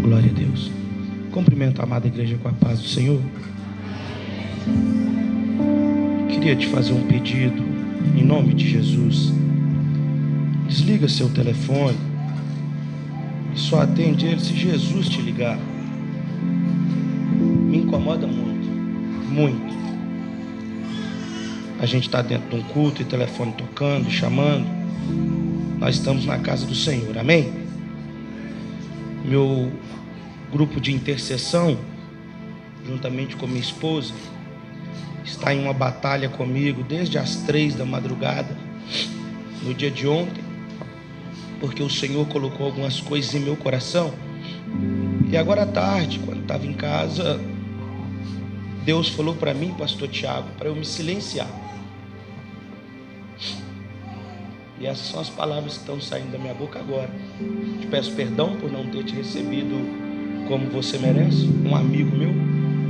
Glória a Deus. Cumprimento a amada igreja com a paz do Senhor. Queria te fazer um pedido, em nome de Jesus. Desliga seu telefone e só atende ele se Jesus te ligar. Me incomoda muito, muito. A gente está dentro de um culto e telefone tocando, chamando. Nós estamos na casa do Senhor, amém? Meu grupo de intercessão, juntamente com minha esposa, está em uma batalha comigo desde as 3 da madrugada, no dia de ontem, porque o Senhor colocou algumas coisas em meu coração. E agora à tarde, quando estava em casa, Deus falou para mim, pastor Tiago, para eu me silenciar. E essas são as palavras que estão saindo da minha boca agora. Te peço perdão por não ter te recebido como você merece, um amigo meu,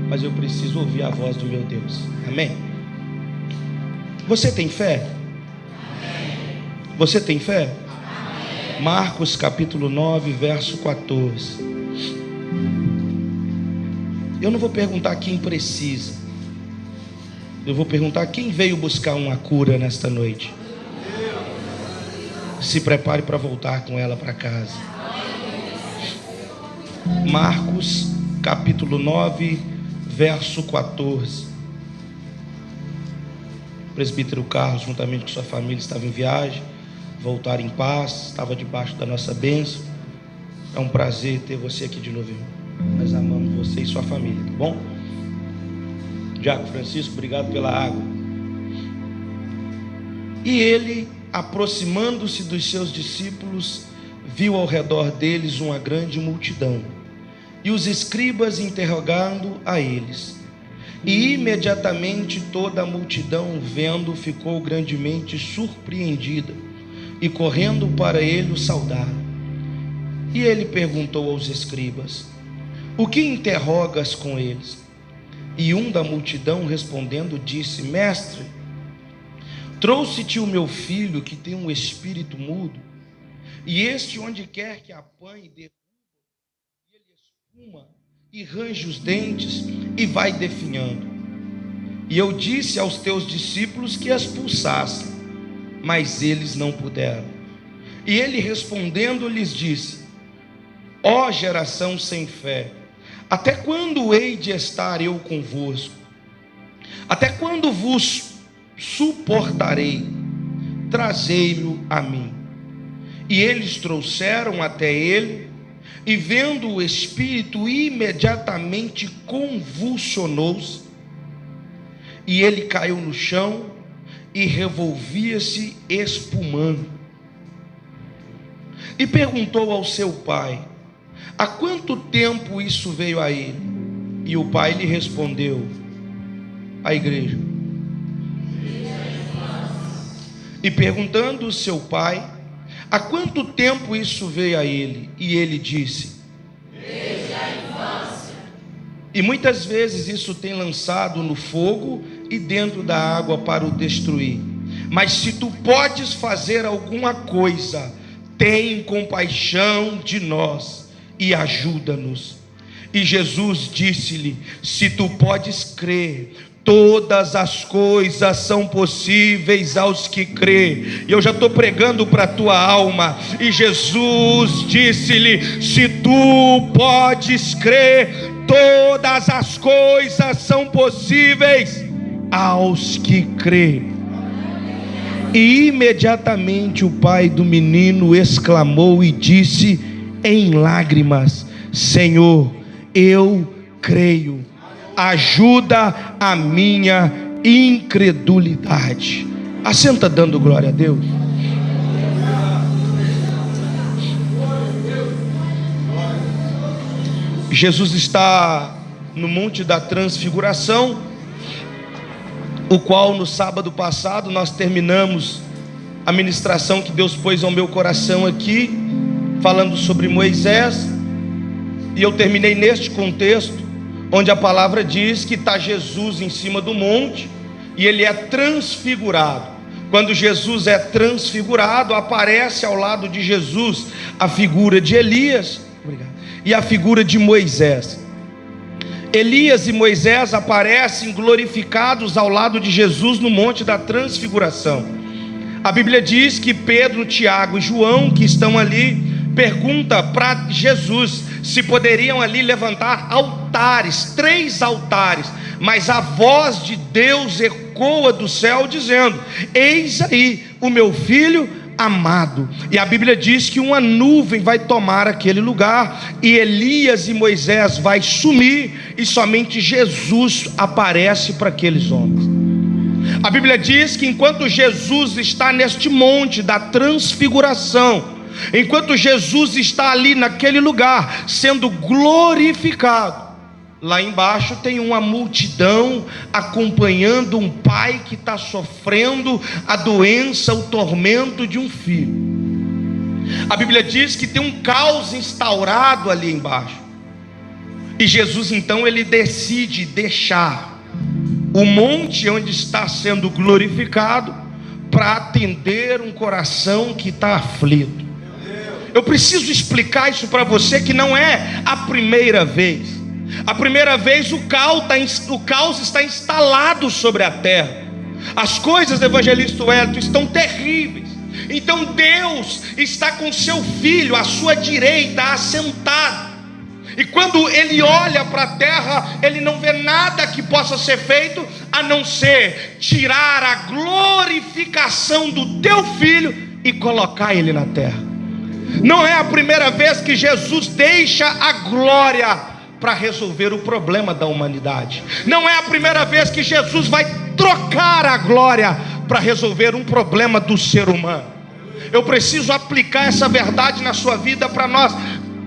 mas eu preciso ouvir a voz do meu Deus. Amém? Você tem fé? Você tem fé? Marcos capítulo 9, verso 14. Eu não vou perguntar quem precisa. Eu vou perguntar quem veio buscar uma cura nesta noite. Se prepare para voltar com ela para casa. Marcos capítulo 9, verso 14. O presbítero Carlos, juntamente com sua família, estava em viagem. Voltaram em paz, estava debaixo da nossa bênção. É um prazer ter você aqui de novo, irmão. Nós amamos você e sua família, tá bom? Diácono Francisco, obrigado pela água. E ele, aproximando-se dos seus discípulos, viu ao redor deles uma grande multidão, e os escribas interrogando a eles. E imediatamente toda a multidão, vendo, ficou grandemente surpreendida, e correndo para ele o saudaram. E ele perguntou aos escribas: o que interrogas com eles? E um da multidão respondendo disse: mestre, trouxe-te o meu filho que tem um espírito mudo, e este onde quer que apanhe, derruba, e ele espuma e range os dentes e vai definhando. E eu disse aos teus discípulos que expulsassem, mas eles não puderam. E ele respondendo lhes disse: ó geração sem fé, até quando hei de estar eu convosco? Até quando vos suportarei? Trazei-o a mim. E eles trouxeram até ele, e vendo o espírito, imediatamente convulsionou-se, e ele caiu no chão e revolvia-se espumando. E perguntou ao seu pai: há quanto tempo isso veio a ele? E o pai lhe respondeu: a igreja. E perguntando o seu pai: há quanto tempo isso veio a ele? E ele disse: desde a infância. E muitas vezes isso tem lançado no fogo e dentro da água para o destruir. Mas se tu podes fazer alguma coisa, tem compaixão de nós e ajuda-nos. E Jesus disse-lhe: se tu podes crer, todas as coisas são possíveis aos que crê. E eu já estou pregando para a tua alma. E Jesus disse-lhe: se tu podes crer, todas as coisas são possíveis aos que crê. E imediatamente o pai do menino exclamou e disse em lágrimas: Senhor, eu creio, ajuda a minha incredulidade. Assenta dando glória a Deus. Jesus está no Monte da Transfiguração, o qual no sábado passado nós terminamos a ministração que Deus pôs ao meu coração aqui, falando sobre Moisés. E eu terminei neste contexto, onde a palavra diz que está Jesus em cima do monte e ele é transfigurado. Quando Jesus é transfigurado, aparece ao lado de Jesus a figura de Elias. Obrigado. e a figura de Moisés. Elias e Moisés aparecem glorificados ao lado de Jesus no Monte da Transfiguração. A Bíblia diz que Pedro, Tiago e João, que estão ali, pergunta para Jesus se poderiam ali levantar altares, 3 altares, mas a voz de Deus ecoa do céu dizendo: eis aí o meu filho amado. E a Bíblia diz que uma nuvem vai tomar aquele lugar, e Elias e Moisés vai sumir, e somente Jesus aparece para aqueles homens. A Bíblia diz que enquanto Jesus está neste monte da transfiguração, enquanto Jesus está ali naquele lugar sendo glorificado, lá embaixo tem uma multidão acompanhando um pai que está sofrendo a doença, o tormento de um filho. A Bíblia diz que tem um caos instaurado ali embaixo, e Jesus então ele decide deixar o monte onde está sendo glorificado para atender um coração que está aflito. Eu preciso explicar isso para você, que não é a primeira vez. A primeira vez o caos está instalado sobre a terra. As coisas, evangelista Wellington, estão terríveis. Então Deus está com seu filho à sua direita, assentado. E quando ele olha para a terra, ele não vê nada que possa ser feito a não ser tirar a glorificação do teu filho e colocar ele na terra. Não é a primeira vez que Jesus deixa a glória para resolver o problema da humanidade. Não é a primeira vez que Jesus vai trocar a glória para resolver um problema do ser humano. Eu preciso aplicar essa verdade na sua vida para nós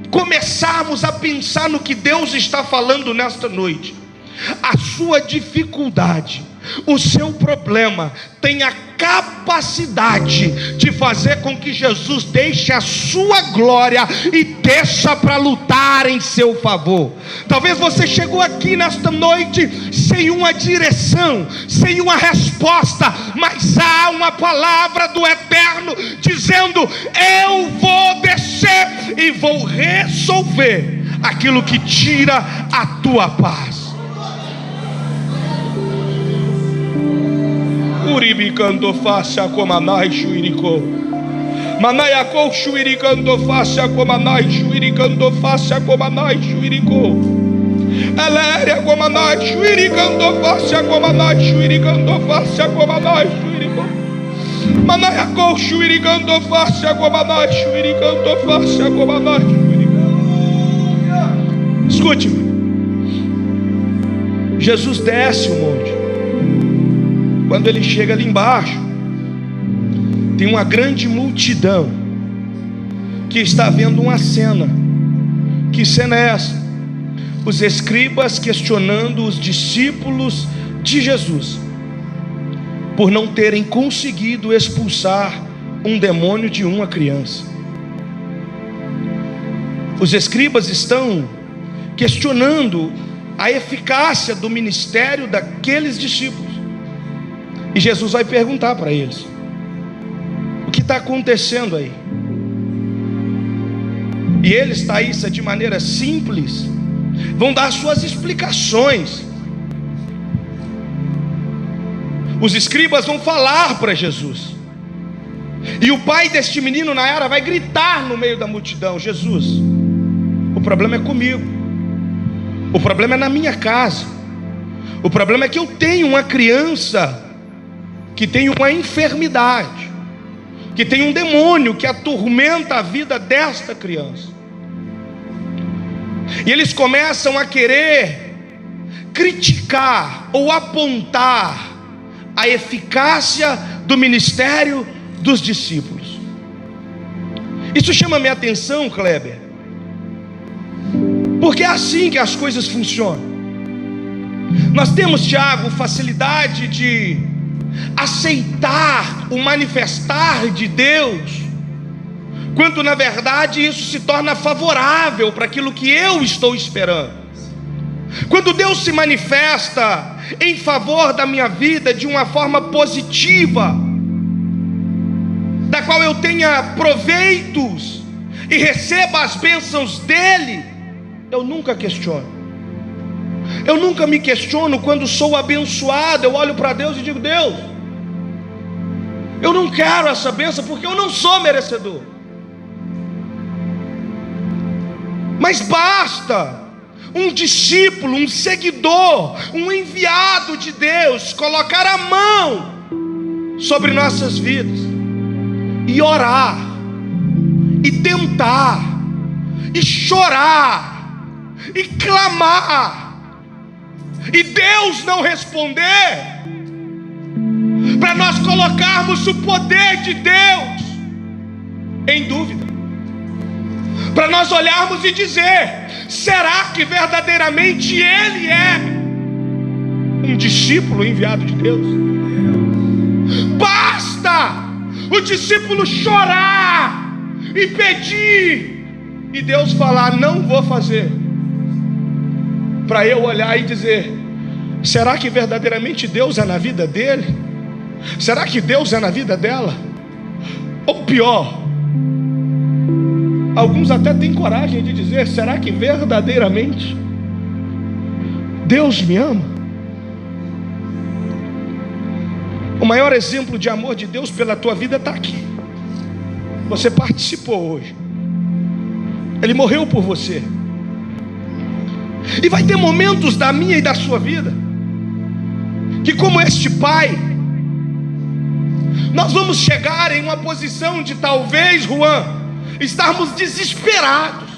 começarmos a pensar no que Deus está falando nesta noite. A sua dificuldade, o seu problema tem a capacidade de fazer com que Jesus deixe a sua glória e desça para lutar em seu favor. Talvez você chegou aqui nesta noite sem uma direção, sem uma resposta, mas há uma palavra do Eterno dizendo: eu vou descer e vou resolver aquilo que tira a tua paz. Uribicando faça comanai chuirico. Manaiacou chuiricando faça comanai chuiricando faça comanai chuirico. Eléria comanai chuiricando faça comanai chuiricando faça comanai chuirico. Manaiacou chuiricando faça comanai chuiricando faça comanai chuirico. Escute-me. Jesus desce o monte. Quando ele chega ali embaixo, tem uma grande multidão que está vendo uma cena. Que cena é essa? Os escribas questionando os discípulos de Jesus por não terem conseguido expulsar um demônio de uma criança. Os escribas estão questionando a eficácia do ministério daqueles discípulos. E Jesus vai perguntar para eles: o que está acontecendo aí? E eles, Thaísa, de maneira simples, vão dar suas explicações. Os escribas vão falar para Jesus. E o pai deste menino, Nayara, vai gritar no meio da multidão: Jesus, o problema é comigo. O problema é na minha casa. O problema é que eu tenho uma criança que tem uma enfermidade, que tem um demônio que atormenta a vida desta criança. E eles começam a querer criticar ou apontar a eficácia do ministério dos discípulos. Isso chama minha atenção, Kleber, porque é assim que as coisas funcionam. Nós temos, Tiago, facilidade de aceitar o manifestar de Deus, quando na verdade isso se torna favorável para aquilo que eu estou esperando. Quando Deus se manifesta em favor da minha vida de uma forma positiva, da qual eu tenha proveitos e receba as bênçãos dele, eu nunca questiono. Eu nunca me questiono quando sou abençoado. Eu olho para Deus e digo: Deus, eu não quero essa bênção porque eu não sou merecedor. Mas basta um discípulo, um seguidor, um enviado de Deus colocar a mão sobre nossas vidas e orar, e tentar, e chorar, e clamar, e Deus não responder, para nós colocarmos o poder de Deus em dúvida, para nós olharmos e dizer: será que verdadeiramente ele é um discípulo enviado de Deus? Basta o discípulo chorar e pedir, e Deus falar: não vou fazer, para eu olhar e dizer: será que verdadeiramente Deus é na vida dele? Será que Deus é na vida dela? Ou pior, alguns até têm coragem de dizer: será que verdadeiramente Deus me ama? O maior exemplo de amor de Deus pela tua vida está aqui. Você participou hoje. Ele morreu por você. E vai ter momentos da minha e da sua vida que, como este pai, nós vamos chegar em uma posição de talvez, Juan, estarmos desesperados,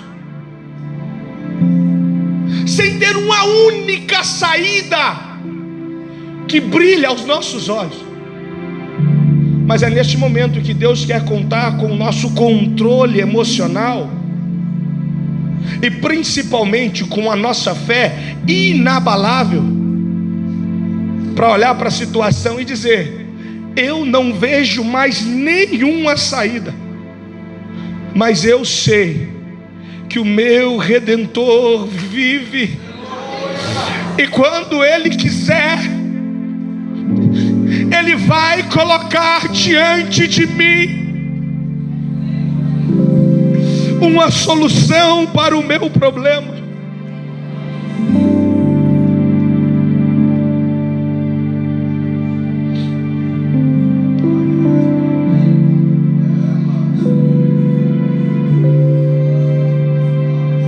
sem ter uma única saída que brilha aos nossos olhos. Mas é neste momento que Deus quer contar com o nosso controle emocional, e principalmente com a nossa fé inabalável, para olhar para a situação e dizer: eu não vejo mais nenhuma saída, mas eu sei que o meu Redentor vive, e quando Ele quiser, Ele vai colocar diante de mim uma solução para o meu problema.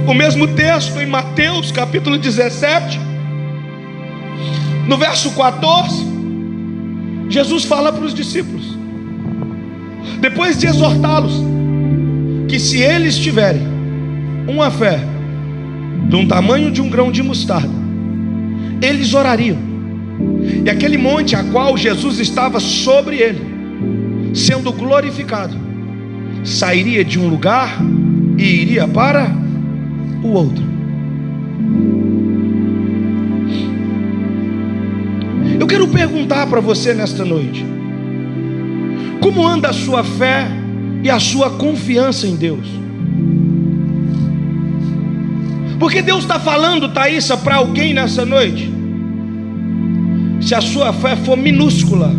O mesmo texto em Mateus capítulo 17, no verso 14, Jesus fala para os discípulos, depois de exortá-los, que se eles tiverem uma fé de um tamanho de um grão de mostarda, eles orariam, e aquele monte a qual Jesus estava sobre ele, sendo glorificado, sairia de um lugar e iria para o outro. Eu quero perguntar para você nesta noite: como anda a sua fé e a sua confiança em Deus? Porque Deus está falando, Thaísa, para alguém nessa noite. Se a sua fé for minúscula,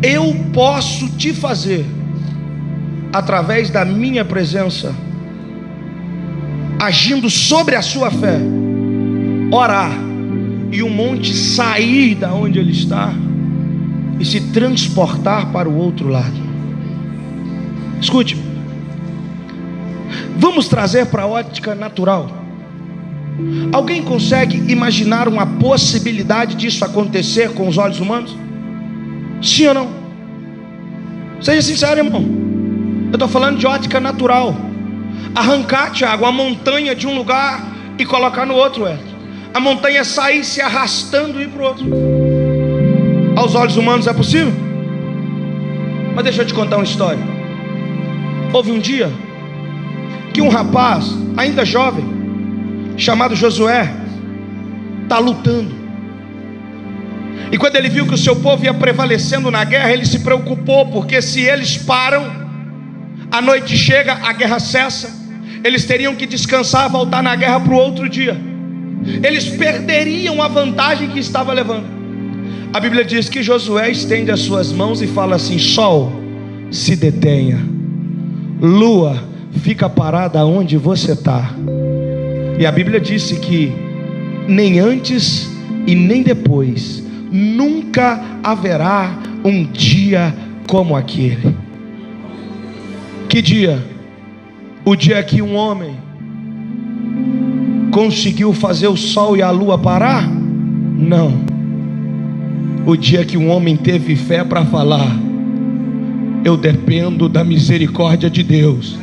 eu posso te fazer, através da minha presença, agindo sobre a sua fé, orar, e o monte sair da onde ele está e se transportar para o outro lado. Escute, vamos trazer para a ótica natural. Alguém consegue imaginar uma possibilidade disso acontecer com os olhos humanos? Sim ou não? Seja sincero, irmão. Eu estou falando de ótica natural. Arrancar, Tiago, a montanha de um lugar e colocar no outro, a montanha sair se arrastando e ir para o outro. Aos olhos humanos é possível? Mas deixa eu te contar uma história. Houve um dia que um rapaz, ainda jovem, chamado Josué, está lutando. E quando ele viu que o seu povo ia prevalecendo na guerra, ele se preocupou, porque se eles param, a noite chega, a guerra cessa, eles teriam que descansar, voltar na guerra para o outro dia. Eles perderiam a vantagem que estava levando. A Bíblia diz que Josué estende as suas mãos e fala assim: sol, se detenha, lua, fica parada onde você está. E a Bíblia disse que nem antes e nem depois nunca haverá um dia como aquele. Que dia? O dia que um homem conseguiu fazer o sol e a lua parar? Não. O dia que um homem teve fé para falar: eu dependo da misericórdia de Deus.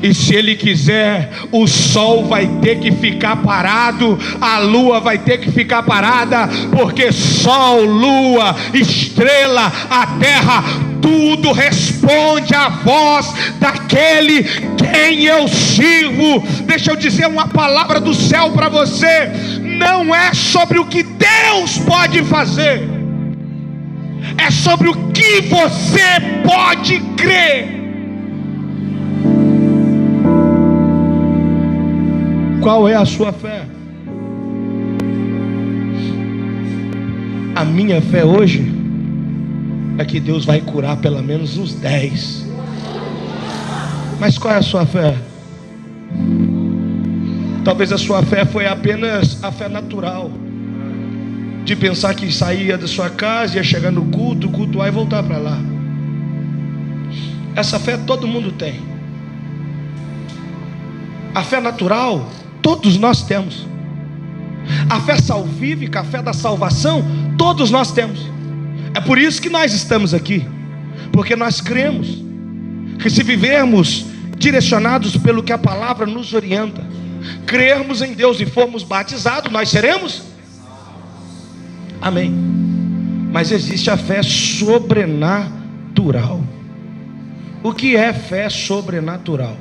E se Ele quiser, o sol vai ter que ficar parado, a lua vai ter que ficar parada, porque sol, lua, estrela, a terra, tudo responde à voz daquele quem eu sirvo. Deixa eu dizer uma palavra do céu para você: não é sobre o que Deus pode fazer, é sobre o que você pode crer. Qual é a sua fé? A minha fé hoje é que Deus vai curar pelo menos uns 10. Mas qual é a sua fé? Talvez a sua fé foi apenas a fé natural, de pensar que saía da sua casa, ia chegar no culto, cultuar e voltar para lá. Essa fé todo mundo tem. A fé natural todos nós temos. A fé salvífica, a fé da salvação, todos nós temos. É por isso que nós estamos aqui, porque nós cremos que se vivermos direcionados pelo que a palavra nos orienta, crermos em Deus e formos batizados, nós seremos. Amém. Mas existe a fé sobrenatural. O que é fé sobrenatural?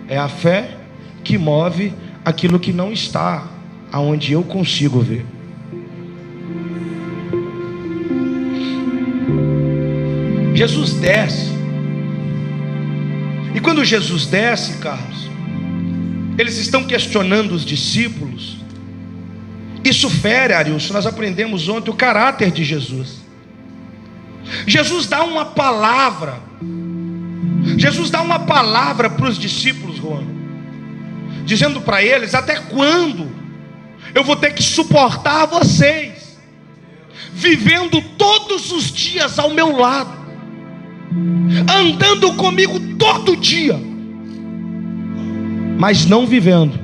É a fé que move aquilo que não está aonde eu consigo ver. Jesus desce. E quando Jesus desce, Carlos, eles estão questionando os discípulos. Isso fere, Arilson, nós aprendemos ontem o caráter de Jesus. Jesus dá uma palavra. Jesus dá uma palavra para os discípulos, Juan, dizendo para eles: até quando eu vou ter que suportar vocês, vivendo todos os dias ao meu lado, andando comigo todo dia, mas não vivendo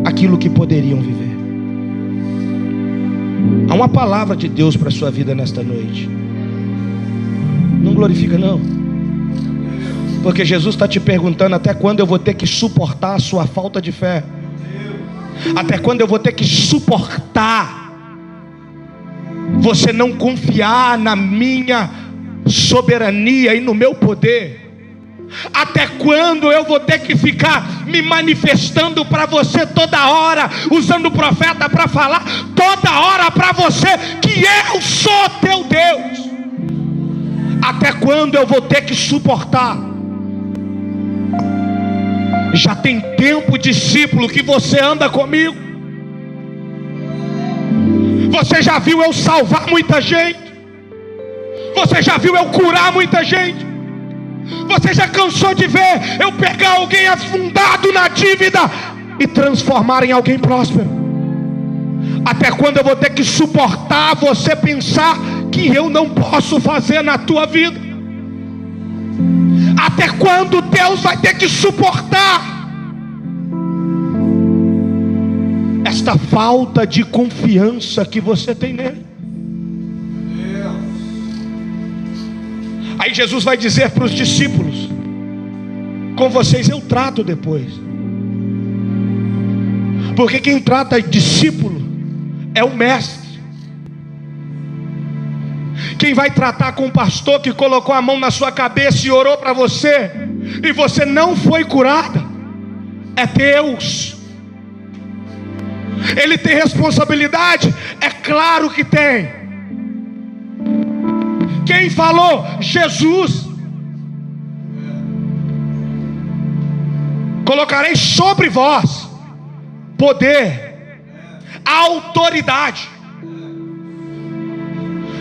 aquilo que poderiam viver? Há uma palavra de Deus para a sua vida nesta noite. Não glorifica não, porque Jesus está te perguntando: até quando eu vou ter que suportar a sua falta de fé? Até quando eu vou ter que suportar você não confiar na minha soberania e no meu poder? Até quando eu vou ter que ficar me manifestando para você toda hora, usando o profeta para falar toda hora para você que eu sou teu Deus? Até quando eu vou ter que suportar? Já tem tempo, discípulo, que você anda comigo. Você já viu eu salvar muita gente. Você já viu eu curar muita gente. Você já cansou de ver eu pegar alguém afundado na dívida e transformar em alguém próspero? Até quando eu vou ter que suportar você pensar que eu não posso fazer na tua vida? Até quando Deus vai ter que suportar esta falta de confiança que você tem nele? Aí Jesus vai dizer para os discípulos: com vocês eu trato depois. Porque quem trata discípulo é o mestre. Quem vai tratar com o pastor que colocou a mão na sua cabeça e orou para você, e você não foi curada, é Deus. Ele tem responsabilidade? É claro que tem. Quem falou? Jesus. Colocarei sobre vós poder, autoridade.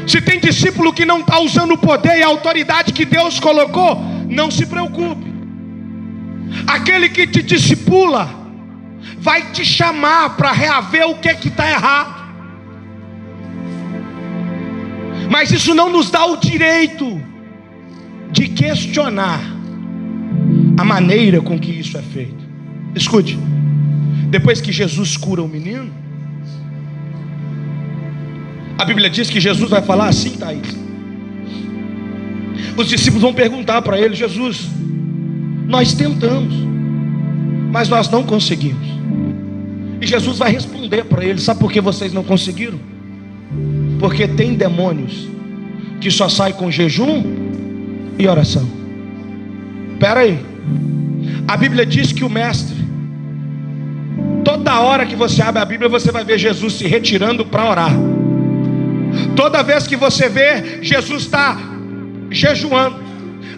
Se tem discípulo que não está usando o poder e a autoridade que Deus colocou, não se preocupe. Aquele que te discipula vai te chamar para reaver o que está errado. Mas isso não nos dá o direito de questionar a maneira com que isso é feito. Escute, depois que Jesus cura o menino, a Bíblia diz que Jesus vai falar assim, Thaís. Os discípulos vão perguntar para ele: Jesus, nós tentamos, mas nós não conseguimos. E Jesus vai responder para eles: sabe por que vocês não conseguiram? Porque tem demônios que só saem com jejum e oração. Espera aí, a Bíblia diz que o mestre, toda hora que você abre a Bíblia, você vai ver Jesus se retirando para orar. Toda vez que você vê, Jesus está jejuando,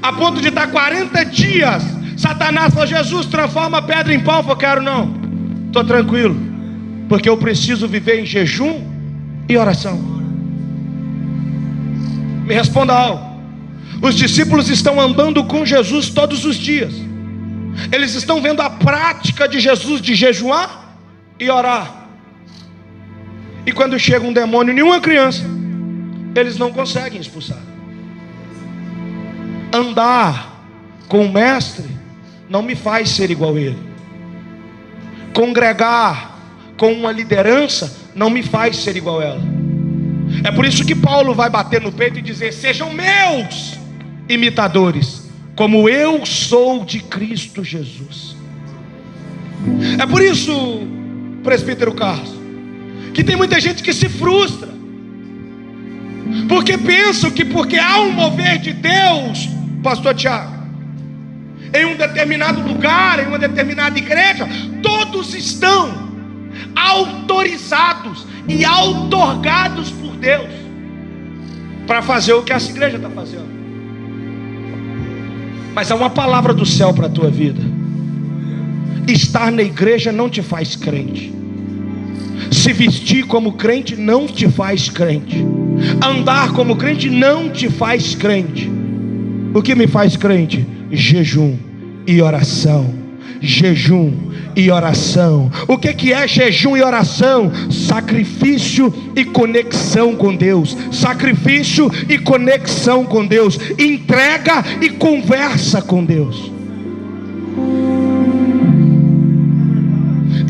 a ponto de estar 40 dias. Satanás falou: Jesus, transforma a pedra em pão. Eu quero não, estou tranquilo, porque eu preciso viver em jejum e oração. Me responda algo. Os discípulos estão andando com Jesus todos os dias. Eles estão vendo a prática de Jesus de jejuar e orar. E quando chega um demônio em uma criança, eles não conseguem expulsar. Andar com o mestre não me faz ser igual a ele. Congregar com uma liderança não me faz ser igual a ela. É por isso que Paulo vai bater no peito e dizer: sejam meus imitadores, como eu sou de Cristo Jesus. É por isso, presbítero Carlos, que tem muita gente que se frustra, porque pensam que porque há um mover de Deus, pastor Tiago, em um determinado lugar, em uma determinada igreja, todos estão autorizados e outorgados por Deus para fazer o que essa igreja está fazendo. Mas há uma palavra do céu para a tua vida: estar na igreja não te faz crente. Se vestir como crente não te faz crente. Andar como crente não te faz crente. O que me faz crente? Jejum e oração. Jejum e oração. O que é jejum e oração? Sacrifício e conexão com Deus. Sacrifício e conexão com Deus. Entrega e conversa com Deus.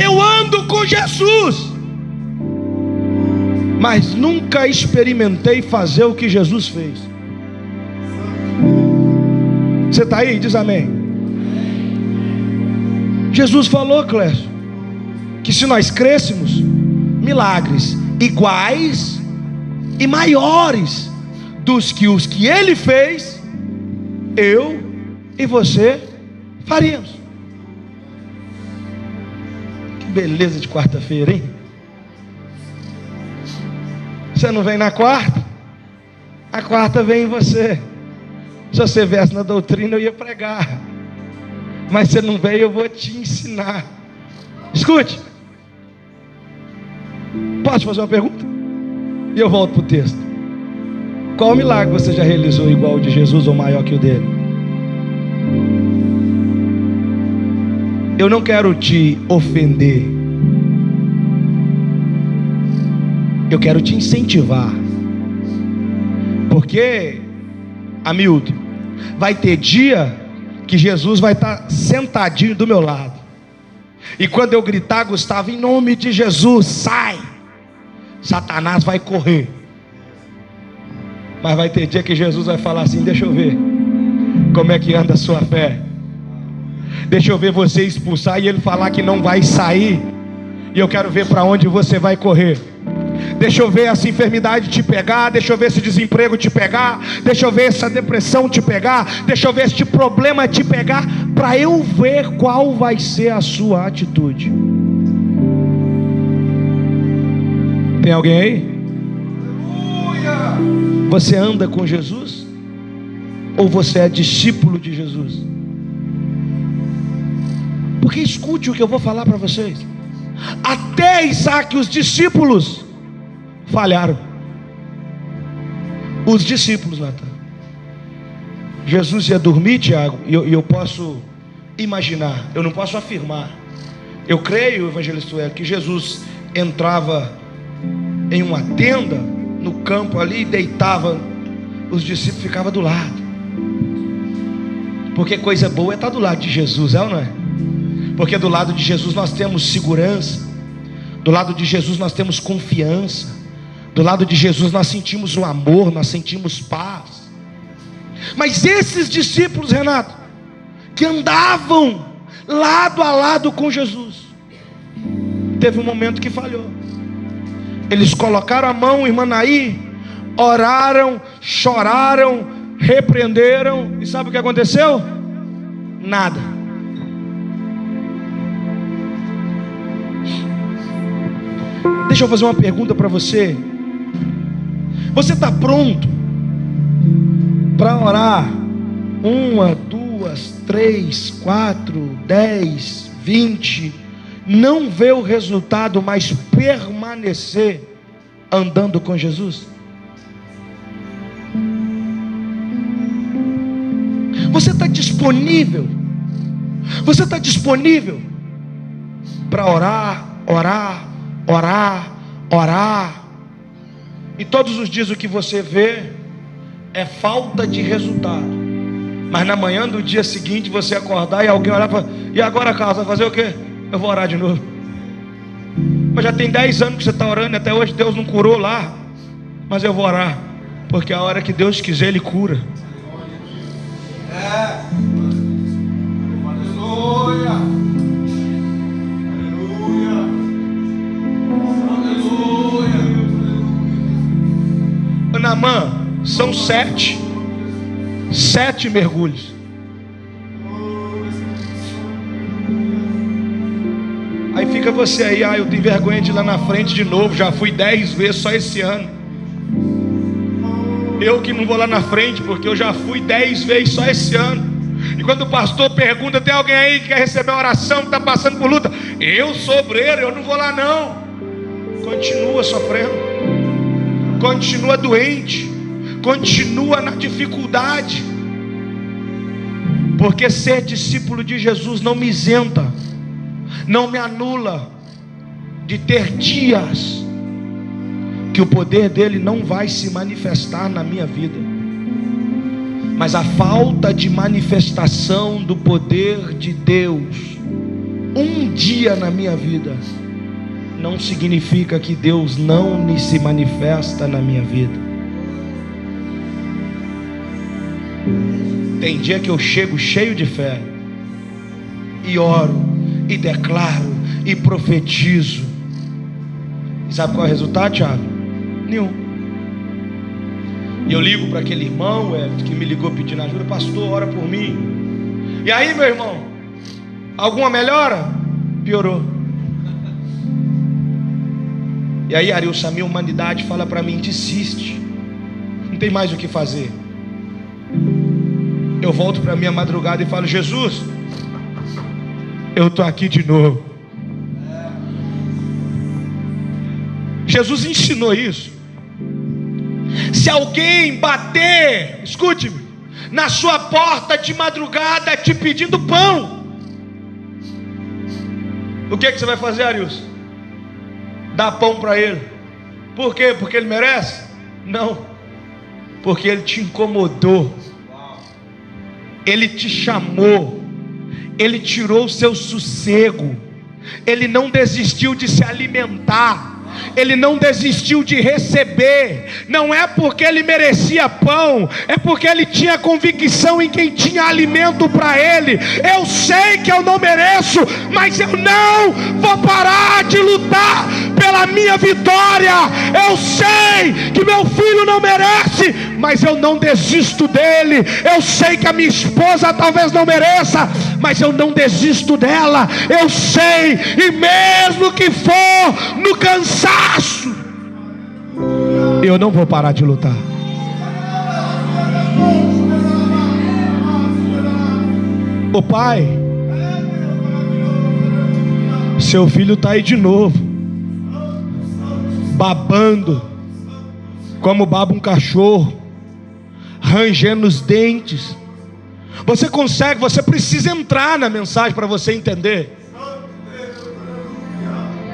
Eu ando com Jesus, mas nunca experimentei fazer o que Jesus fez. Você está aí? Diz amém. Jesus falou, Clécio, que se nós crêssemos, milagres iguais e maiores dos que os que Ele fez, eu e você faríamos. Que beleza de quarta-feira, hein? Você não vem na quarta? A quarta vem em você. Se você viesse na doutrina, eu ia pregar. Mas você não veio, eu vou te ensinar. Escute. Posso fazer uma pergunta? E eu volto para o texto. Qual milagre você já realizou igual o de Jesus ou maior que o dele? Eu não quero te ofender. Eu quero te incentivar. Porque, Hamilton, vai ter dia que Jesus vai estar sentadinho do meu lado, e quando eu gritar: Gustavo, em nome de Jesus, sai, Satanás vai correr. Mas vai ter dia que Jesus vai falar assim: deixa eu ver como é que anda a sua fé, deixa eu ver você expulsar, e ele falar que não vai sair, e eu quero ver para onde você vai correr. Deixa eu ver essa enfermidade te pegar, deixa eu ver esse desemprego te pegar, deixa eu ver essa depressão te pegar, deixa eu ver este problema te pegar, para eu ver qual vai ser a sua atitude. Tem alguém aí? Você anda com Jesus? Ou você é discípulo de Jesus? Porque escute o que eu vou falar para vocês. Até Isaac, os discípulos falharam. Os discípulos, Natan. Jesus ia dormir, Tiago, e eu posso imaginar, eu não posso afirmar. Eu creio, evangelista Hélio, que Jesus entrava em uma tenda no campo ali, deitava, os discípulos ficavam do lado, porque coisa boa é estar do lado de Jesus, é ou não é? Porque do lado de Jesus nós temos segurança, do lado de Jesus nós temos confiança, do lado de Jesus nós sentimos o amor, nós sentimos paz. Mas esses discípulos, Renato, que andavam lado a lado com Jesus, teve um momento que falhou. Eles colocaram a mão, irmã Naí, oraram, choraram, repreenderam, e sabe o que aconteceu? Nada. Deixa eu fazer uma pergunta para você. Você está pronto para orar 1, 2, 3, 4, 10, 20, não ver o resultado, mas permanecer andando com Jesus? Você está disponível? Você está disponível para orar, orar, orar, orar? E todos os dias o que você vê é falta de resultado. Mas na manhã do dia seguinte você acordar e alguém olhar e falar: e agora, Carlos, vai fazer o quê? Eu vou orar de novo. Mas já tem 10 anos que você está orando e até hoje Deus não curou lá. Mas eu vou orar, porque a hora que Deus quiser Ele cura. Aleluia. Aleluia. Aleluia. Naamã, são 7 mergulhos. Aí fica você aí: eu tenho vergonha de ir lá na frente de novo, já fui 10 vezes só esse ano. Eu que não vou lá na frente, porque eu já fui 10 vezes só esse ano. E quando o pastor pergunta: tem alguém aí que quer receber uma oração, que está passando por luta? Eu sou obreiro, eu não vou lá não. Continua sofrendo, continua doente, continua na dificuldade, porque ser discípulo de Jesus não me isenta, não me anula de ter dias que o poder dele não vai se manifestar na minha vida. Mas a falta de manifestação do poder de Deus um dia na minha vida não significa que Deus não se manifesta na minha vida. Tem dia que eu chego cheio de fé e oro e declaro e profetizo. E sabe qual é o resultado, Thiago? Nenhum. E eu ligo para aquele irmão que me ligou pedindo ajuda: pastor, ora por mim. E aí, meu irmão, alguma melhora? Piorou. E aí, Arilson, a minha humanidade fala para mim: desiste, não tem mais o que fazer. Eu volto para minha madrugada e falo: Jesus, eu estou aqui de novo. Jesus ensinou isso. Se alguém bater, escute-me, na sua porta de madrugada te pedindo pão, o que você vai fazer, Arilson? Dar pão para ele. Por quê? Porque ele merece? Não, porque ele te incomodou, ele te chamou, ele tirou o seu sossego, ele não desistiu de se alimentar, ele não desistiu de receber. Não é porque ele merecia pão, é porque ele tinha convicção em quem tinha alimento para ele. Eu sei que eu não mereço, mas eu não vou parar de lutar pela minha vitória. Eu sei que meu filho não merece, mas eu não desisto dele. Eu sei que a minha esposa talvez não mereça, mas eu não desisto dela. Eu sei, e mesmo que for no cansaço, eu não vou parar de lutar. Ô pai, seu filho está aí de novo, babando como baba um cachorro, rangendo os dentes, Você consegue, você precisa entrar na mensagem para você entender.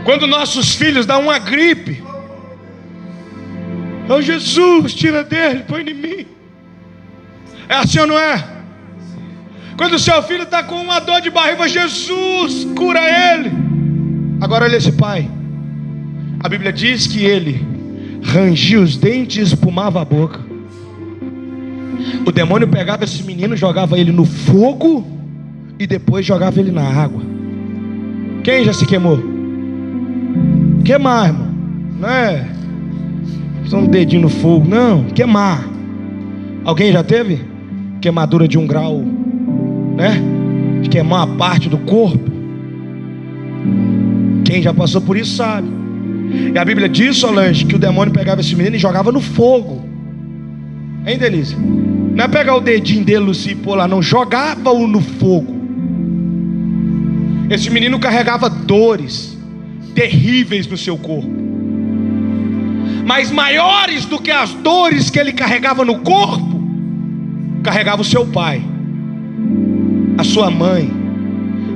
Quando nossos filhos dão uma gripe, oh Jesus, tira dele, põe em mim. É assim ou não é? Quando o seu filho está com uma dor de barriga, Jesus, cura ele. Agora olha esse pai. A Bíblia diz que ele rangia os dentes e espumava a boca. O demônio pegava esse menino, jogava ele no fogo e depois jogava ele na água. Quem já se queimou? Queimar, irmão. Não é só um dedinho no fogo, não. Queimar. Alguém já teve queimadura de 1 grau, né? De queimar a parte do corpo. Quem já passou por isso sabe. E a Bíblia diz, Solange, que o demônio pegava esse menino e jogava no fogo. Hein, Delícia? Não é pegar o dedinho dele e pôr lá, não. Jogava-o no fogo. Esse menino carregava dores terríveis no seu corpo, mas maiores do que as dores que ele carregava no corpo, carregava o seu pai, a sua mãe,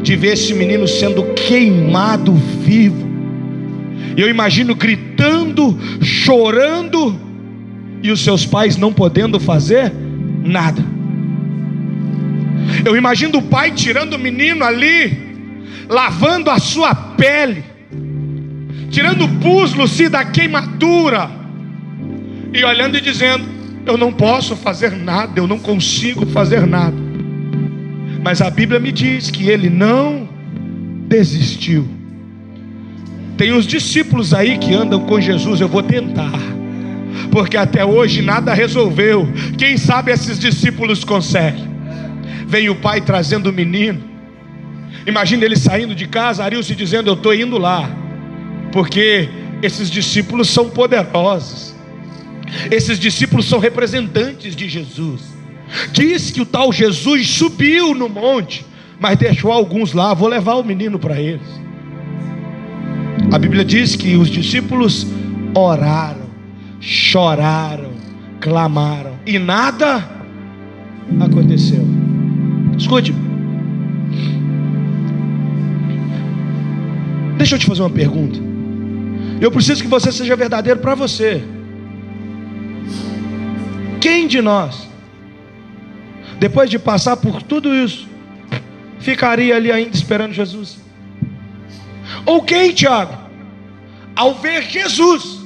de ver esse menino sendo queimado vivo. E eu imagino gritando, chorando, e os seus pais não podendo fazer nada. Eu imagino o pai tirando o menino ali, lavando a sua pele, tirando o pus da queimadura, e olhando e dizendo: eu não posso fazer nada, eu não consigo fazer nada. Mas a Bíblia me diz que ele não desistiu. Tem uns discípulos aí que andam com Jesus. Eu vou tentar, porque até hoje nada resolveu. Quem sabe esses discípulos conseguem. Vem o pai trazendo o menino. Imagina ele saindo de casa, Arilce dizendo: eu estou indo lá, porque esses discípulos são poderosos. Esses discípulos são representantes de Jesus. Diz que o tal Jesus subiu no monte, mas deixou alguns lá. Vou levar o menino para eles. A Bíblia diz que os discípulos oraram, choraram, clamaram, e nada aconteceu. Escute, deixa eu te fazer uma pergunta. Eu preciso que você seja verdadeiro para você. Quem de nós, depois de passar por tudo isso, ficaria ali ainda esperando Jesus? Ou quem, Tiago, ao ver Jesus,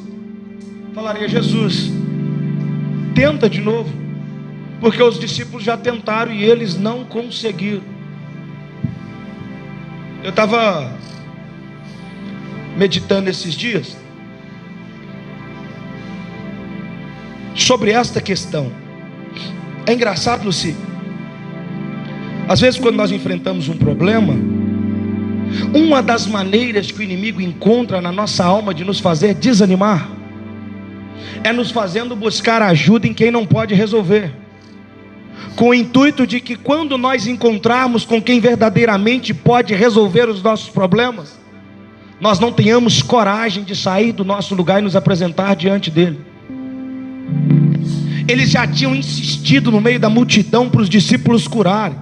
falaria: Jesus, tenta de novo, porque os discípulos já tentaram e eles não conseguiram. Eu estava meditando esses dias sobre esta questão. É engraçado, Luci, às vezes quando nós enfrentamos um problema, uma das maneiras que o inimigo encontra na nossa alma de nos fazer desanimar é nos fazendo buscar ajuda em quem não pode resolver, com o intuito de que quando nós encontrarmos com quem verdadeiramente pode resolver os nossos problemas, nós não tenhamos coragem de sair do nosso lugar e nos apresentar diante dele. Eles já tinham insistido no meio da multidão para os discípulos curarem.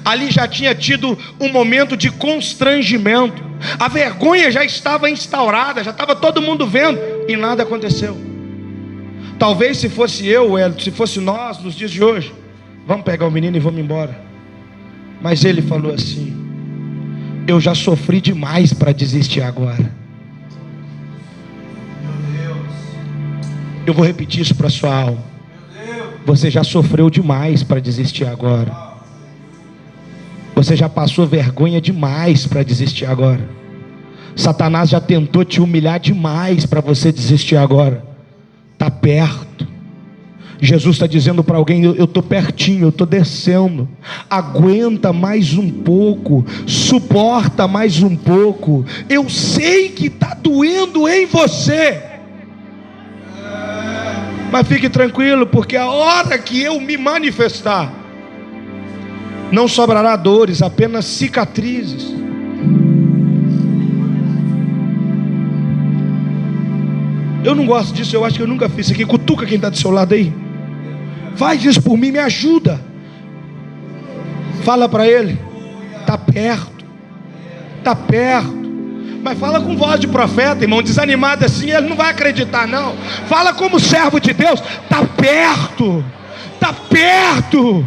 Ali já tinha tido um momento de constrangimento. A vergonha já estava instaurada, já estava todo mundo vendo, e nada aconteceu. Talvez se fosse eu, se fosse nós nos dias de hoje, vamos pegar o menino e vamos embora. Mas ele falou assim: eu já sofri demais para desistir agora. Eu vou repetir isso para a sua alma. Você já sofreu demais para desistir agora. Você já passou vergonha demais para desistir agora. Satanás já tentou te humilhar demais para você desistir agora. Está perto. Jesus está dizendo para alguém: eu estou pertinho, eu estou descendo. Aguenta mais um pouco, suporta mais um pouco. Eu sei que está doendo em você, mas fique tranquilo, porque a hora que eu me manifestar, não sobrará dores, apenas cicatrizes. Eu não gosto disso, eu acho que eu nunca fiz isso aqui. Cutuca quem está do seu lado aí. Faz isso por mim, me ajuda. Fala para ele, está perto, está perto. Mas fala com voz de profeta, irmão, desanimado assim, ele não vai acreditar não. Fala como servo de Deus, está perto, está perto.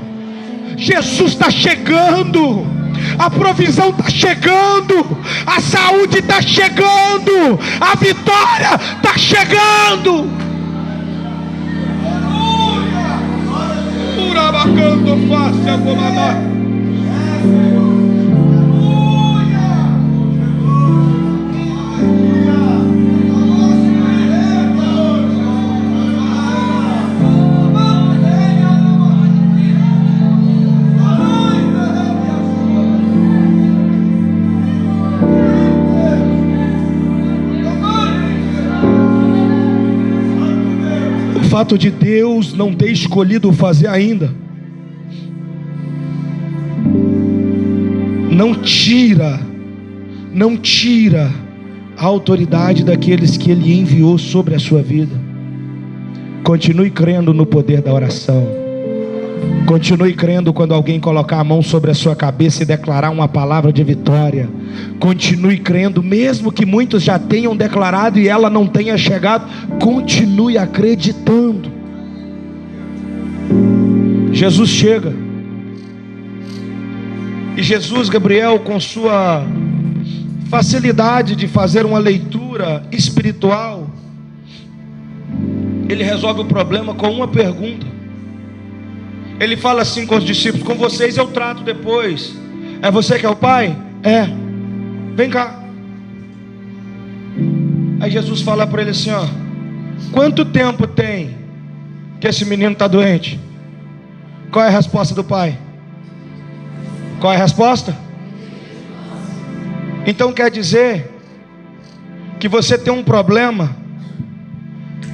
Jesus está chegando, a provisão está chegando, a saúde está chegando, a vitória está chegando. Urabacando face a comandar. O fato de Deus não ter escolhido fazer ainda não tira a autoridade daqueles que Ele enviou sobre a sua vida. Continue crendo no poder da oração. Continue crendo quando alguém colocar a mão sobre a sua cabeça e declarar uma palavra de vitória. Continue crendo, mesmo que muitos já tenham declarado e ela não tenha chegado. Continue acreditando. Jesus chega. E Jesus, Gabriel, com sua facilidade de fazer uma leitura espiritual, ele resolve o problema com uma pergunta. Ele fala assim com os discípulos: com vocês eu trato depois. É você que é o pai? É. Vem cá. Aí Jesus fala para ele assim, ó: quanto tempo tem que esse menino está doente? Qual é a resposta do pai? Qual é a resposta? Então quer dizer que você tem um problema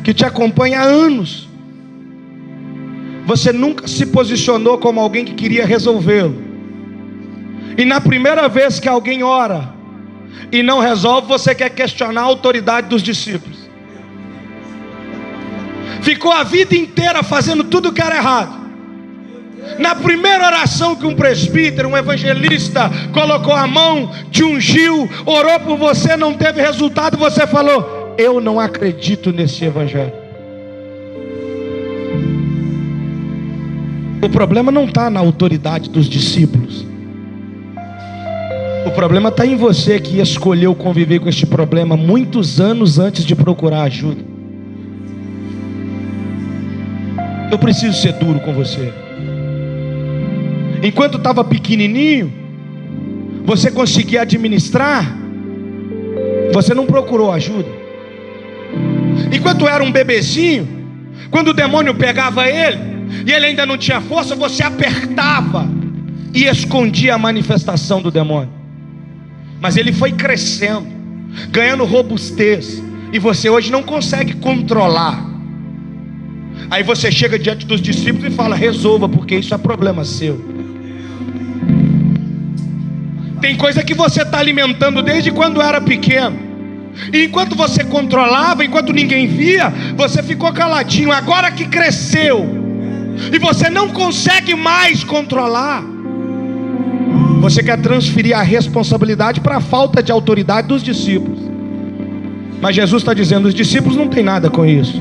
que te acompanha há anos. Você nunca se posicionou como alguém que queria resolvê-lo. E na primeira vez que alguém ora e não resolve, você quer questionar a autoridade dos discípulos. Ficou a vida inteira fazendo tudo que era errado. Na primeira oração que um presbítero, um evangelista colocou a mão, te ungiu, orou por você, não teve resultado, você falou: eu não acredito nesse evangelho. O problema não está na autoridade dos discípulos. O problema está em você que escolheu conviver com este problema muitos anos antes de procurar ajuda. Eu preciso ser duro com você. Enquanto estava pequenininho, você conseguia administrar, você não procurou ajuda. Enquanto era um bebezinho, quando o demônio pegava ele e ele ainda não tinha força, você apertava e escondia a manifestação do demônio. Mas ele foi crescendo, ganhando robustez, e você hoje não consegue controlar. Aí você chega diante dos discípulos e fala: resolva, porque isso é problema seu. Tem coisa que você está alimentando desde quando era pequeno, e enquanto você controlava, enquanto ninguém via, você ficou caladinho. Agora que cresceu e você não consegue mais controlar, você quer transferir a responsabilidade para a falta de autoridade dos discípulos. Mas Jesus está dizendo: os discípulos não têm nada com isso.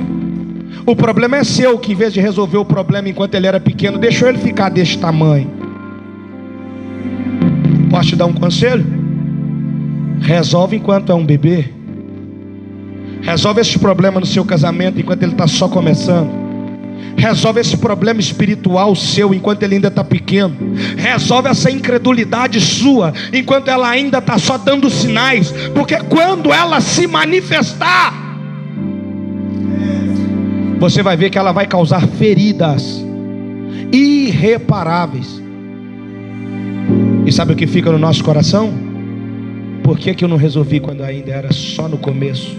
O problema é seu, que em vez de resolver o problema enquanto ele era pequeno, deixou ele ficar deste tamanho. Posso te dar um conselho? Resolve enquanto é um bebê. Resolve esse problema no seu casamento enquanto ele está só começando. Resolve esse problema espiritual seu enquanto ele ainda está pequeno. Resolve essa incredulidade sua enquanto ela ainda está só dando sinais. Porque quando ela se manifestar, você vai ver que ela vai causar feridas irreparáveis. E sabe o que fica no nosso coração? Por que eu não resolvi quando ainda era só no começo?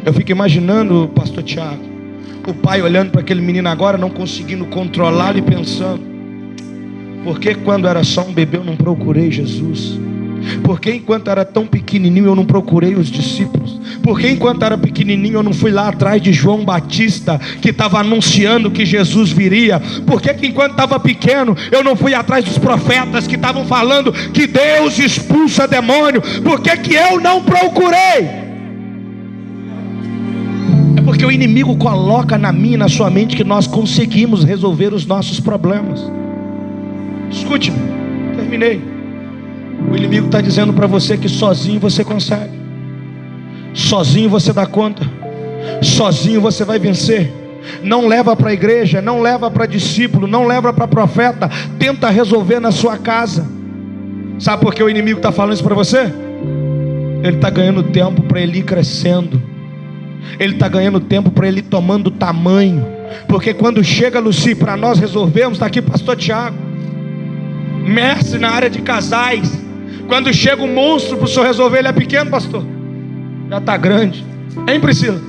Eu fico imaginando, pastor Tiago, o pai olhando para aquele menino agora, não conseguindo controlá-lo e pensando: por que quando era só um bebê eu não procurei Jesus? Por que enquanto era tão pequenininho eu não procurei os discípulos? Porque enquanto era pequenininho eu não fui lá atrás de João Batista, que estava anunciando que Jesus viria? Por que enquanto estava pequeno eu não fui atrás dos profetas que estavam falando que Deus expulsa demônio? Por que eu não procurei? É porque o inimigo coloca na minha e na sua mente que nós conseguimos resolver os nossos problemas. Escute-me, terminei. O inimigo está dizendo para você que sozinho você consegue, sozinho você dá conta, sozinho você vai vencer. Não leva para a igreja, não leva para discípulo, não leva para profeta. Tenta resolver na sua casa. Sabe por que o inimigo está falando isso para você? Ele está ganhando tempo para ele ir crescendo. Ele está ganhando tempo para ele ir tomando tamanho. Porque quando chega, Luci, para nós resolvermos, está aqui pastor Tiago, mestre na área de casais. Quando chega um monstro para o senhor resolver, ele é pequeno, pastor, já está grande, hein, Priscila?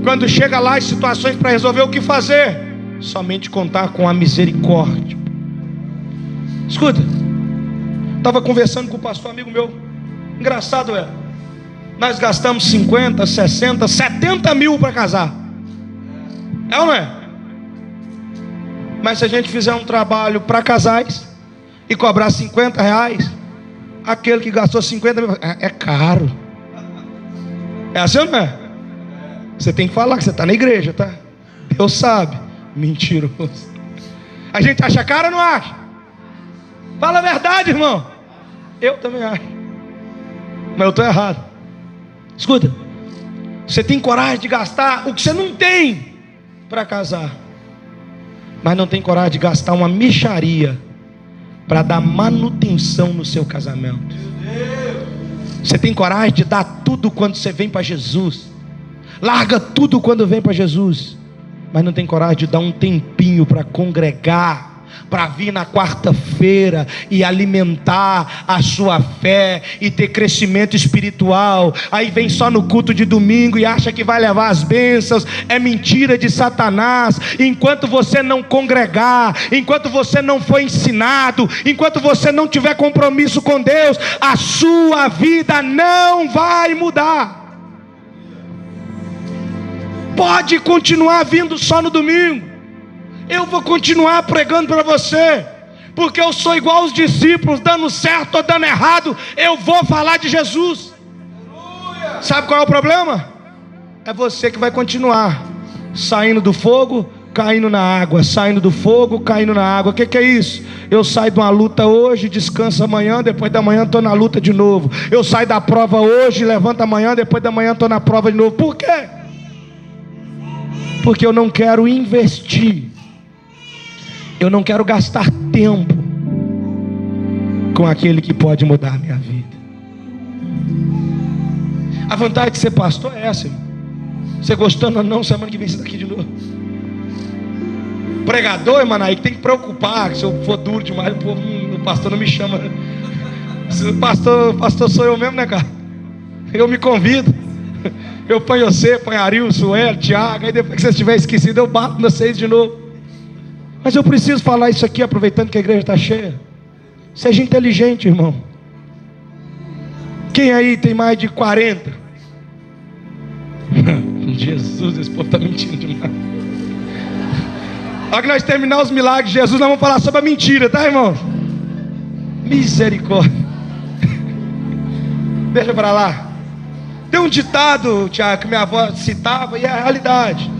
Quando chega lá as situações para resolver, o que fazer? Somente contar com a misericórdia. Escuta, estava conversando com o pastor amigo meu, engraçado nós gastamos 50, 60, 70 mil para casar, é ou não é? Mas se a gente fizer um trabalho para casais e cobrar 50 reais, aquele que gastou 50 mil, é caro. É assim ou não é? Você tem que falar que você está na igreja, tá? Deus sabe. Mentiroso. A gente acha caro ou não acha? Fala a verdade, irmão. Eu também acho, mas eu estou errado. Escuta, você tem coragem de gastar o que você não tem para casar, mas não tem coragem de gastar uma mixaria para dar manutenção no seu casamento. Você tem coragem de dar tudo quando você vem para Jesus, larga tudo quando vem para Jesus, mas não tem coragem de dar um tempinho para congregar, para vir na quarta-feira e alimentar a sua fé e ter crescimento espiritual. Aí vem só no culto de domingo e acha que vai levar as bênçãos. É mentira de Satanás. Enquanto você não congregar, enquanto você não for ensinado, enquanto você não tiver compromisso com Deus, a sua vida não vai mudar. Pode continuar vindo só no domingo, eu vou continuar pregando para você, porque eu sou igual aos discípulos, dando certo ou dando errado, eu vou falar de Jesus. Sabe qual é o problema? É você que vai continuar saindo do fogo, caindo na água, saindo do fogo, caindo na água. O que é isso? Eu saio de uma luta hoje, descanso amanhã, depois da manhã estou na luta de novo. Eu saio da prova hoje, levanto amanhã, depois da manhã estou na prova de novo. Por quê? Porque eu não quero investir, eu não quero gastar tempo com aquele que pode mudar a minha vida. A vantagem de ser pastor é essa, irmão. Você gostando ou não, semana que vem você está aqui de novo. Pregador, irmão, aí que tem que preocupar, que se eu for duro demais, o pastor não me chama. Pastor sou eu mesmo, né, cara? Eu me convido. Eu ponho você, ponho Arilson, El, Tiago, aí depois que você estiver esquecido, eu bato vocês de novo. Mas eu preciso falar isso aqui, aproveitando que a igreja está cheia. Seja inteligente, irmão. Quem aí tem mais de 40? Jesus, esse povo está mentindo demais. Olha que nós terminar os milagres de Jesus, nós vamos falar sobre a mentira, tá, irmão? Misericórdia. Deixa para lá. Tem um ditado, Tiago, que minha avó citava, e é a realidade: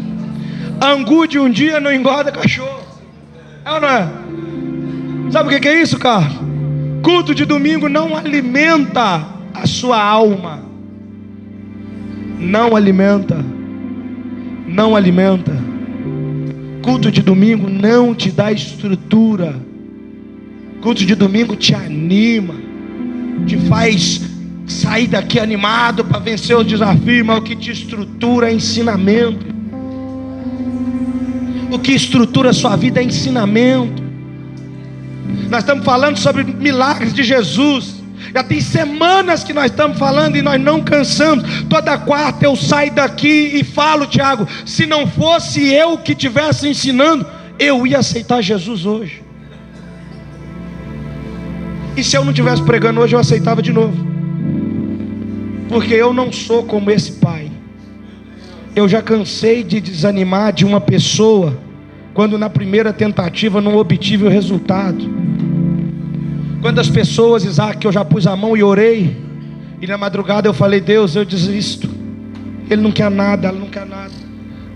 angu de um dia não engorda cachorro. É ou não é? Sabe o que é isso, cara? Culto de domingo não alimenta a sua alma. Não alimenta. Não alimenta. Culto de domingo não te dá estrutura. Culto de domingo te anima, te faz sair daqui animado para vencer os desafios, mas o que te estrutura é ensinamento. O que estrutura a sua vida é ensinamento. Nós estamos falando sobre milagres de Jesus. Já tem semanas que nós estamos falando e nós não cansamos. Toda quarta eu saio daqui e falo, Tiago, se não fosse eu que estivesse ensinando, eu ia aceitar Jesus hoje. E se eu não estivesse pregando hoje, eu aceitava de novo. Porque eu não sou como esse pai. Eu já cansei de desanimar de uma pessoa quando na primeira tentativa não obtive o resultado. Quantas pessoas, Isaac, eu já pus a mão e orei, e na madrugada eu falei: Deus, eu desisto. Ele não quer nada, ela não quer nada.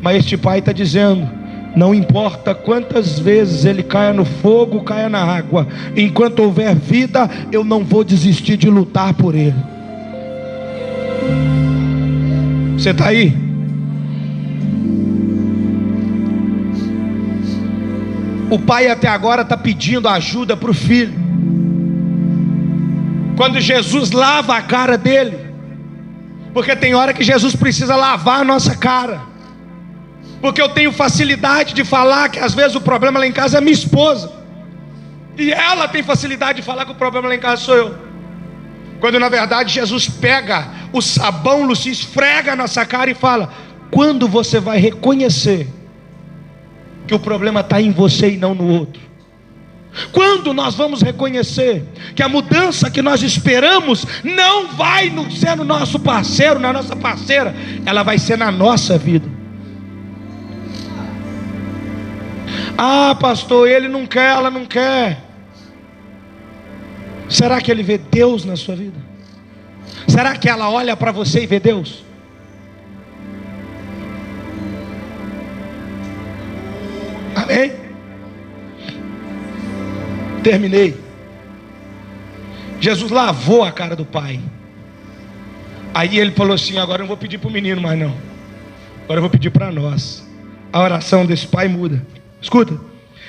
Mas este pai está dizendo: não importa quantas vezes ele caia no fogo, caia na água, enquanto houver vida, eu não vou desistir de lutar por ele. Você está aí? O pai até agora está pedindo ajuda para o filho. Quando Jesus lava a cara dele, porque tem hora que Jesus precisa lavar a nossa cara, porque eu tenho facilidade de falar que às vezes o problema lá em casa é minha esposa, e ela tem facilidade de falar que o problema lá em casa sou eu, quando na verdade Jesus pega o sabão, Luci, esfrega a nossa cara e fala: quando você vai reconhecer que o problema está em você e não no outro? Quando nós vamos reconhecer que a mudança que nós esperamos não vai ser no nosso parceiro, na nossa parceira, ela vai ser na nossa vida? Ah, pastor, ele não quer, ela não quer. Será que ele vê Deus na sua vida? Será que ela olha para você e vê Deus? Amém? Terminei. Jesus lavou a cara do pai. Aí ele falou assim: agora eu não vou pedir para o menino mais não, agora eu vou pedir para nós. A oração desse pai muda. Escuta: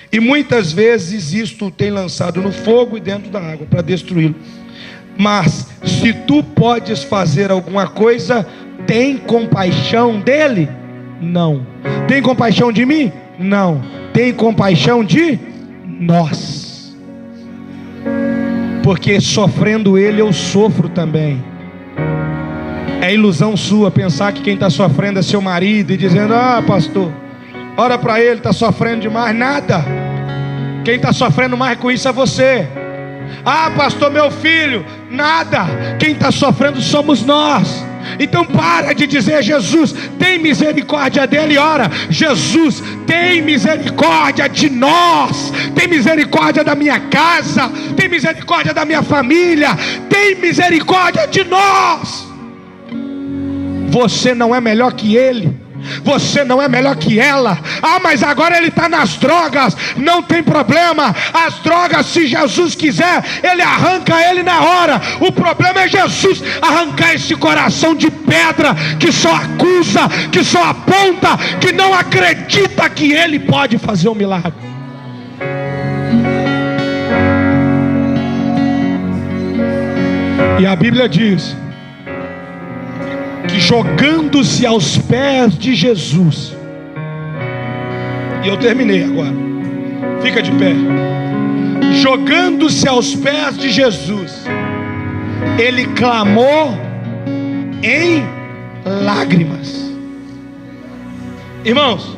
e muitas vezes isto o tem lançado no fogo e dentro da água para destruí-lo. Mas se tu podes fazer alguma coisa, tem compaixão dele? Não. Tem compaixão de mim? Não. Tem compaixão de nós. Porque sofrendo ele, eu sofro também. É ilusão sua pensar que quem está sofrendo é seu marido e dizendo: ah, pastor, ora para ele, está sofrendo demais. Nada. Quem está sofrendo mais com isso é você. Ah, pastor, meu filho. Nada. Quem está sofrendo somos nós. Então para de dizer: Jesus, tem misericórdia dele. Ora: Jesus, tem misericórdia de nós. Tem misericórdia da minha casa. Tem misericórdia da minha família. Tem misericórdia de nós. Você não é melhor que ele. Você não é melhor que ela. Ah, mas agora ele está nas drogas. Não tem problema. As drogas, se Jesus quiser, ele arranca ele na hora. O problema é Jesus arrancar esse coração de pedra, que só acusa, que só aponta, que não acredita que ele pode fazer um milagre. E a Bíblia diz que jogando-se aos pés de Jesus, e eu terminei agora, fica de pé. Jogando-se aos pés de Jesus, ele clamou em lágrimas. Irmãos,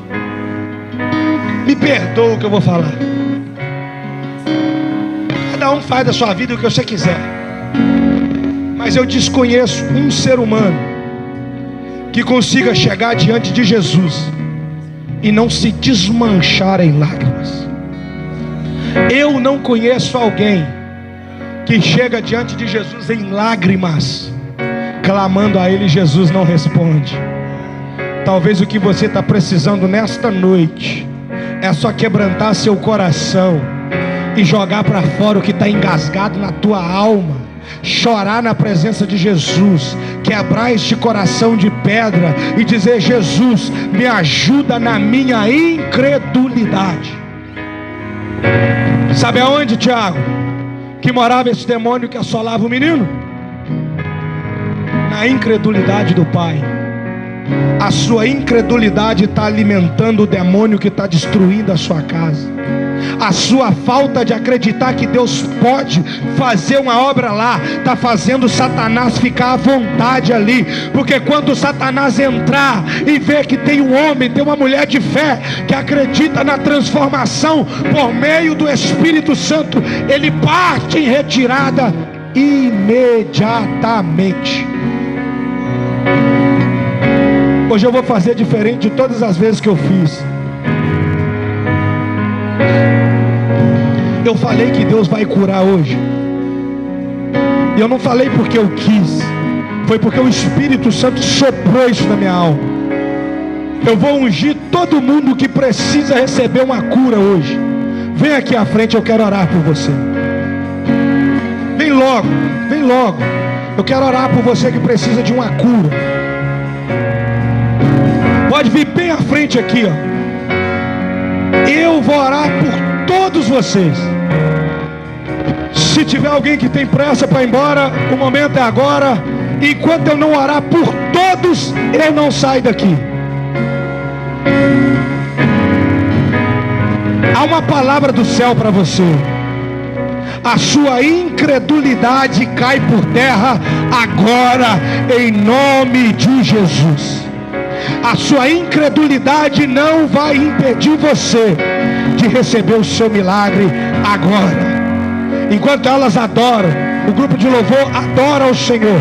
me perdoa o que eu vou falar. Cada um faz da sua vida o que você quiser, mas eu desconheço um ser humano que consiga chegar diante de Jesus e não se desmanchar em lágrimas. Eu não conheço alguém que chega diante de Jesus em lágrimas, clamando a ele, Jesus não responde. Talvez o que você está precisando nesta noite é só quebrantar seu coração e jogar para fora o que está engasgado na tua alma. Chorar na presença de Jesus, quebrar este coração de pedra e dizer: Jesus, me ajuda na minha incredulidade. Sabe aonde, Tiago, que morava esse demônio que assolava o menino? Na incredulidade do pai. A sua incredulidade está alimentando o demônio que está destruindo a sua casa. A sua falta de acreditar que Deus pode fazer uma obra lá está fazendo Satanás ficar à vontade ali. Porque quando Satanás entrar e ver que tem um homem, tem uma mulher de fé que acredita na transformação por meio do Espírito Santo, ele parte em retirada imediatamente. Hoje eu vou fazer diferente de todas as vezes que eu fiz. Eu falei que Deus vai curar hoje. E eu não falei porque eu quis. Foi porque o Espírito Santo soprou isso na minha alma. Eu vou ungir todo mundo que precisa receber uma cura hoje. Vem aqui à frente, eu quero orar por você. Vem logo, vem logo. Eu quero orar por você que precisa de uma cura. Pode vir bem à frente aqui, ó. Eu vou orar por todos vocês. Se tiver alguém que tem pressa para ir embora, o momento é agora. Enquanto eu não orar por todos, eu não saio daqui. Há uma palavra do céu para você. A sua incredulidade cai por terra agora, em nome de Jesus. A sua incredulidade não vai impedir você de receber o seu milagre agora. Enquanto elas adoram, o grupo de louvor adora o Senhor,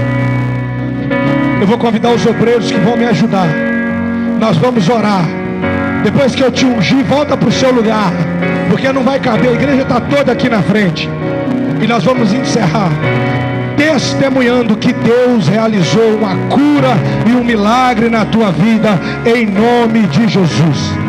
eu vou convidar os obreiros que vão me ajudar. Nós vamos orar. Depois que eu te ungir, volta para o seu lugar, porque não vai caber, a igreja está toda aqui na frente. E nós vamos encerrar testemunhando que Deus realizou uma cura e um milagre na tua vida, em nome de Jesus.